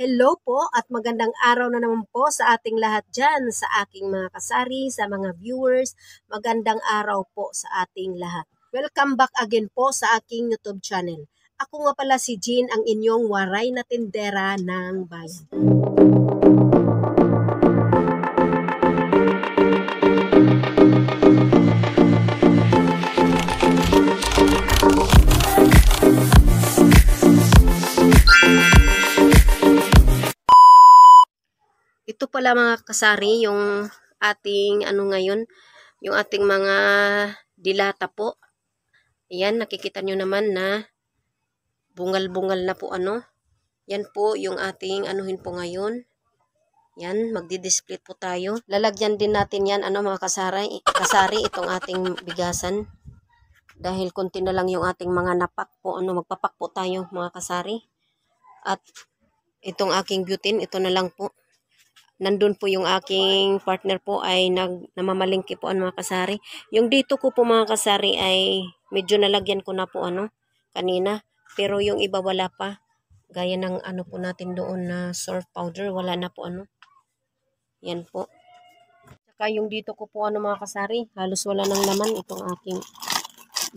Hello po at magandang araw na naman po sa ating lahat dyan, sa aking mga kasari, sa mga viewers. Magandang araw po sa ating lahat. Welcome back again po sa aking YouTube channel. Ako nga pala si Jean, ang inyong waray na tindera ng bayan. Ito pala mga kasari, yung ating ngayon, yung ating mga dilata po. Ayan, nakikita nyo naman na bungal-bungal na po Yan po yung ating anuhin po ngayon. Yan, magdi-display po tayo. Lalagyan din natin yan mga kasari, itong ating bigasan. Dahil konti na lang yung ating mga napak po, magpapak po tayo mga kasari. At itong aking butane, ito na lang po. Nandun po yung aking partner po ay namamalingki po mga kasari. Yung dito ko po mga kasari ay medyo nalagyan ko na po kanina. Pero yung iba wala pa. Gaya ng po natin doon na surf powder. Wala na po Yan po. Saka yung dito ko po mga kasari. Halos wala nang laman itong aking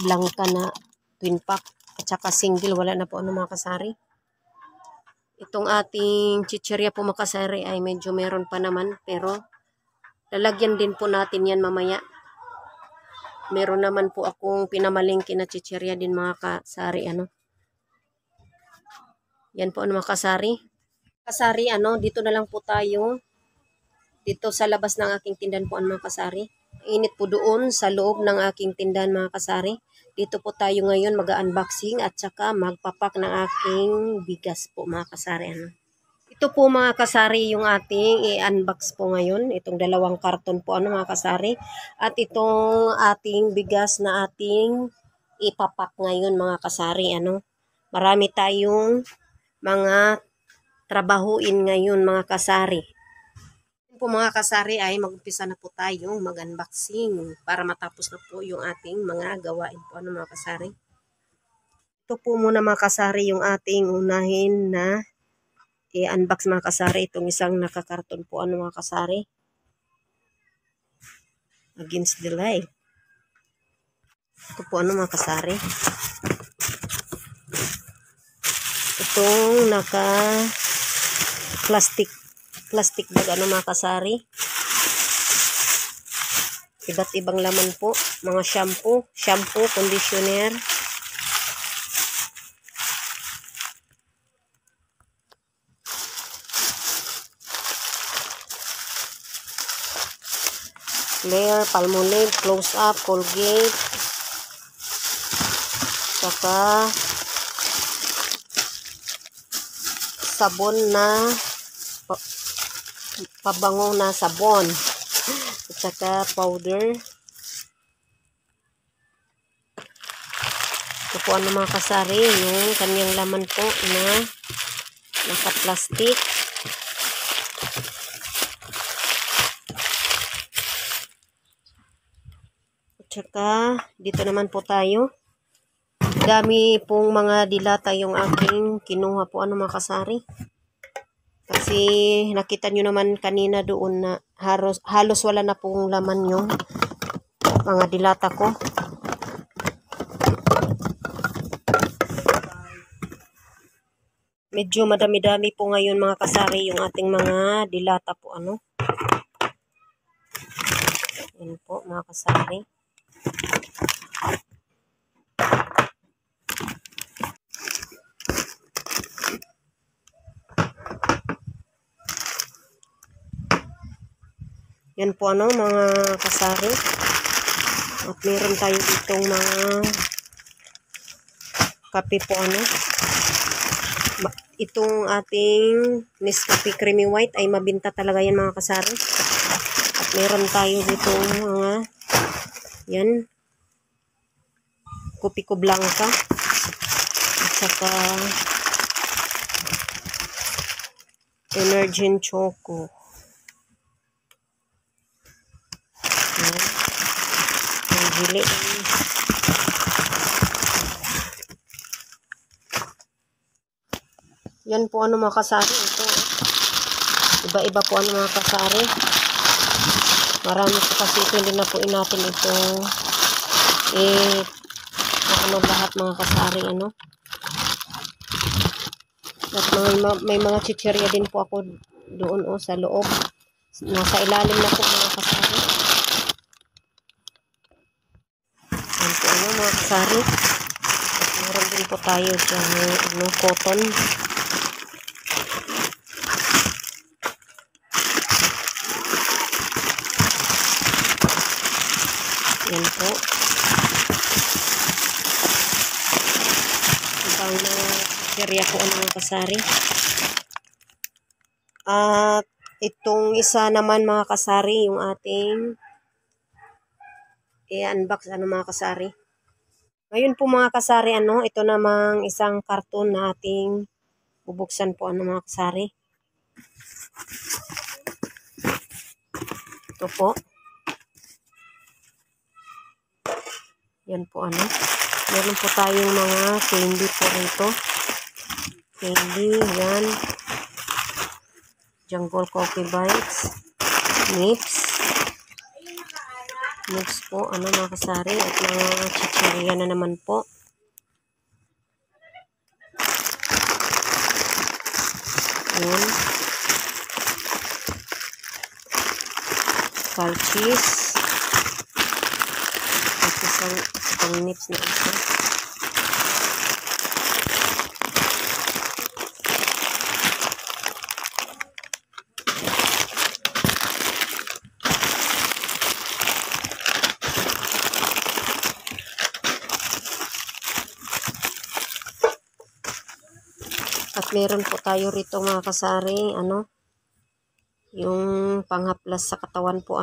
blanca na twin pack. At saka single wala na po mga kasari. Itong ating chichirya po mga kasari ay medyo meron pa naman. Pero lalagyan din po natin yan mamaya. Meron naman po akong pinamalingki na chichirya din mga kasari. Yan po mga kasari. Kasari dito na lang po tayo. Dito sa labas ng aking tindahan po mga kasari. Init po doon sa loob ng aking tindahan mga kasari. Dito po tayo ngayon mag-unboxing at saka magpapak ng aking bigas po mga kasari. Ito po mga kasari yung ating i-unbox po ngayon. Itong dalawang karton po mga kasari. At itong ating bigas na ating ipapak ngayon mga kasari. Marami tayong mga trabahuin ngayon mga kasari. Po mga kasari ay mag-umpisa na po tayong mag-unboxing para matapos na po yung ating mga gawain po mga kasari. Ito po muna mga kasari yung ating unahin na i-unbox mga kasari. Itong isang nakakarton po mga kasari. Against the light. Ito po mga kasari. Itong naka-plastic bag mga kasari. Iba't ibang laman po. Mga shampoo, conditioner. Claire, Palmolive, Close Up, Colgate. Saka sabon na pabango na sabon. At saka powder. Ito po mga kasari, yung kanyang laman po na naka-plastic. At saka dito naman po tayo. Dami pong mga dilata yung aking kinuha po mga kasari. Kasi nakita nyo naman kanina doon na halos wala na pong laman yung mga dilata ko. Medyo madami-dami po ngayon mga kasari yung ating mga dilata po Yan po mga kasari. Yan po mga kasari. At meron tayo ditong mga kape po Itong ating Nescafe Creamy White ay mabinta talaga yan mga kasari. At meron tayo ditong mga yan Kopiko Blanca. At saka Energin Choco. Gili. Yan po ano mga kasari. Ito. Iba-iba po ano mga kasari. Marami po kasi ito. Hindi na po natin ito. Ano lahat mga kasari. Ano. At may mga chichirya din po ako doon sa loob. Nasa ilalim na po mga kasari. Yan po ano mga kasari. At meron din po tayo dyan cotton. Yan po. Ibang chichirya po ano mga kasari. At itong isa naman mga kasari, yung ating i-unbox ano mga kasari. Ngayon po mga kasari, ito namang isang karton na ating bubuksan po ano mga kasari. Ito po. Yan po ano. Meron po tayong mga candy po rito. Candy, yan. Jungle Coffee Bites. Nips. Nips po, ano mga kasari. At mga chichirya na naman po. Yan. Calchis. At isang nips na isa. At meron po tayo rito mga kasari, yung panghaplas sa katawan po,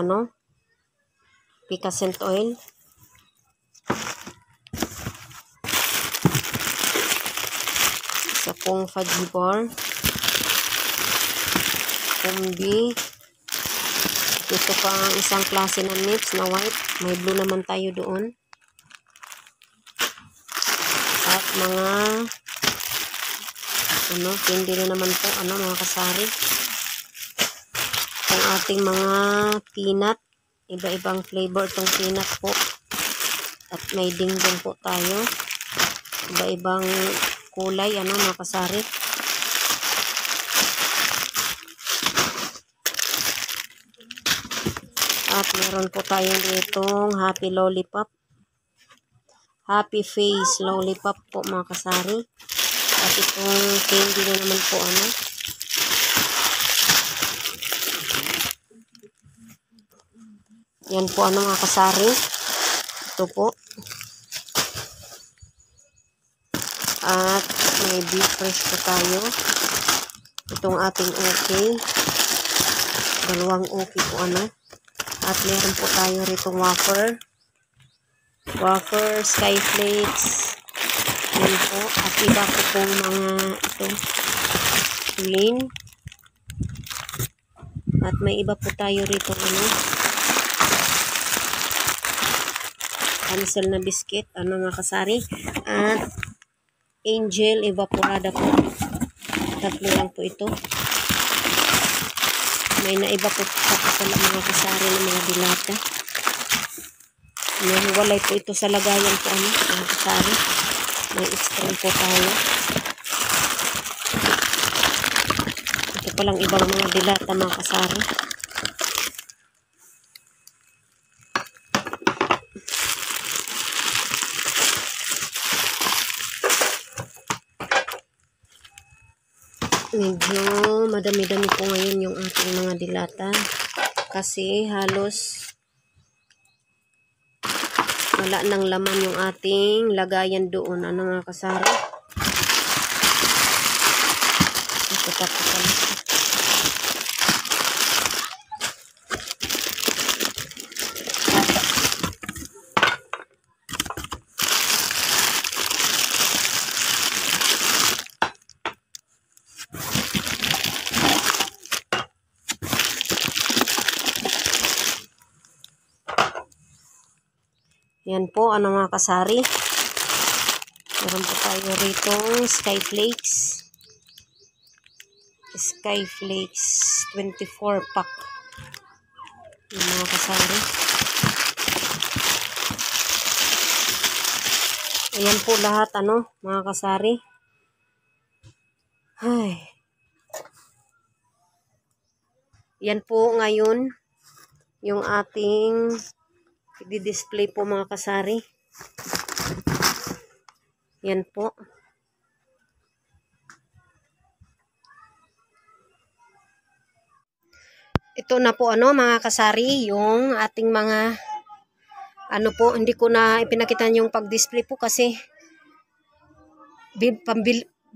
Picascent oil. Isa pong fudgy bar. Kumbi. At ito pa ang isang klase ng nips na white. May blue naman tayo doon. At mga candy na naman po, mga kasari. Ang ating mga peanut, iba-ibang flavor itong peanut po. At may dingdong po tayo. Iba-ibang kulay, mga kasari. At meron po tayong ditong Happy Lollipop. Happy Face Lollipop po mga kasari. At itong candy na naman po, Yan po, mga kasari. Ito po. At may beef fresh po tayo. Itong ating okay. Dalawang okay po, At meron po tayo ritong wafer. Wafer, skyflakes. Yan po. At iba po pong mga green. At may iba po tayo rito cancel na biscuit. Mga kasari. At Angel Evaporada po. Tatlo lang po ito. May naiba po pala mga kasari ng mga dilata. Nahiwalay po ito sa lagayan po mga kasari. May extra po tayo. Ito palang ibang mga dilata mga kasari. Medyo madami-dami po ngayon yung ating mga dilata. Kasi halos wala nang laman yung ating lagayan doon. Mga kasari? Ito pa po pala. Yan po, mga kasari. Meron po tayo rito, skyflakes. Sky Flakes 24 pack. Yung mga kasari. Ayan po lahat, mga kasari. Ay. Yan po ngayon yung ating i-display po mga kasari. Yan po. Ito na po mga kasari, yung ating mga po, hindi ko na ipinakita yung pag-display po kasi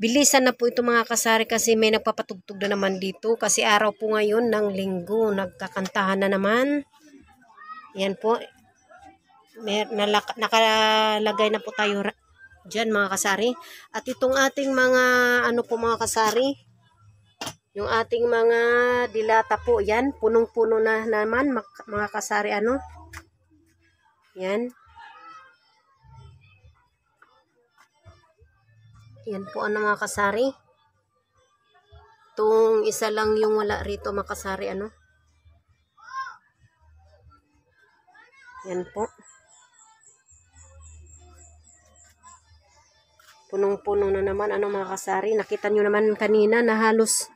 bilisan na po ito mga kasari kasi may nagpapatugtog na naman dito kasi araw po ngayon ng linggo, nagkakantahan na naman. Yan po. Nakalagay na po tayo dyan mga kasari. At itong ating mga po mga kasari, yung ating mga dilata po, yan, punong-puno na naman mga kasari Yan. Yan po mga kasari. Itong isa lang yung wala rito mga kasari Yan po. Punong-puno na naman mga kasari. Nakita nyo naman kanina na halos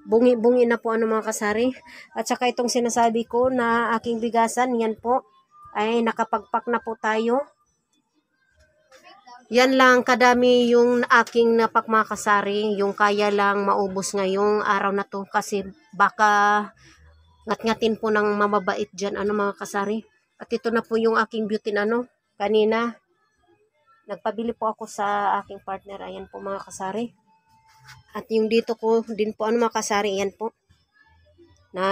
bungi-bungi na po mga kasari. At saka itong sinasabi ko na aking bigasan, yan po ay nakapagpak na po tayo. Yan lang kadami yung aking napak mga kasari, yung kaya lang maubos ngayong araw na to kasi baka ngat-ngatin po ng mamabait dyan mga kasari. At ito na po yung aking beauty kanina. Nagpabili po ako sa aking partner, ayan po mga kasari. At yung dito ko din po mga kasari, yan po. Na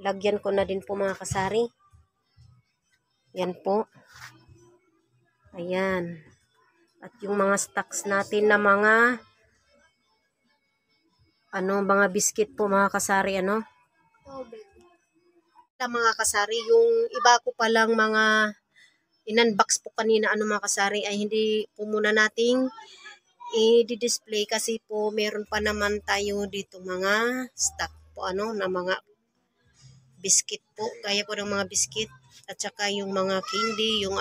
lagyan ko na din po mga kasari. Yan po. Ayan. At yung mga stocks natin na mga mga biscuit po mga kasari mga kasari, yung iba ko palang mga in-unbox po kanina mga kasari ay hindi po muna nating i-display kasi po meron pa naman tayo dito mga stock po na mga biscuit po, kaya po ng mga biscuit at saka yung mga candy, yung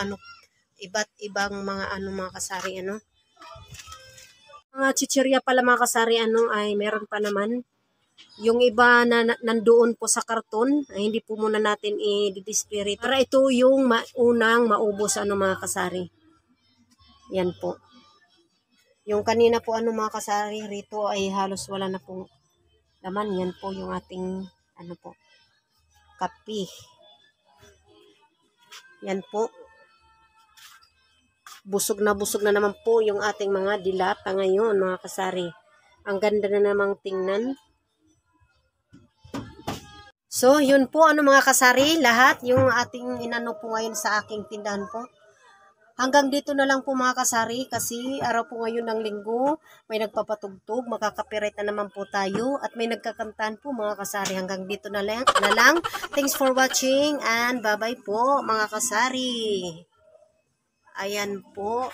iba't ibang mga mga kasari mga chichirya pala mga kasari ay meron pa naman. Yung iba na nandoon po sa karton ay hindi po muna natin i-display para ito yung unang maubos mga kasari. Yan po. Yung kanina po mga kasari rito ay halos wala na pong laman. Yan po yung ating po kape. Yan po. Busog na naman po yung ating mga dilata ngayon mga kasari. Ang ganda na namang tingnan. So yun po mga kasari, lahat yung ating po ngayon sa aking tindahan po. Hanggang dito na lang po mga kasari kasi araw po ngayon ng linggo, may nagpapatugtog, makaka-copyright na naman po tayo at may nagkakantahan po mga kasari. Hanggang dito na lang. Thanks for watching and bye-bye po mga kasari. Ayan po.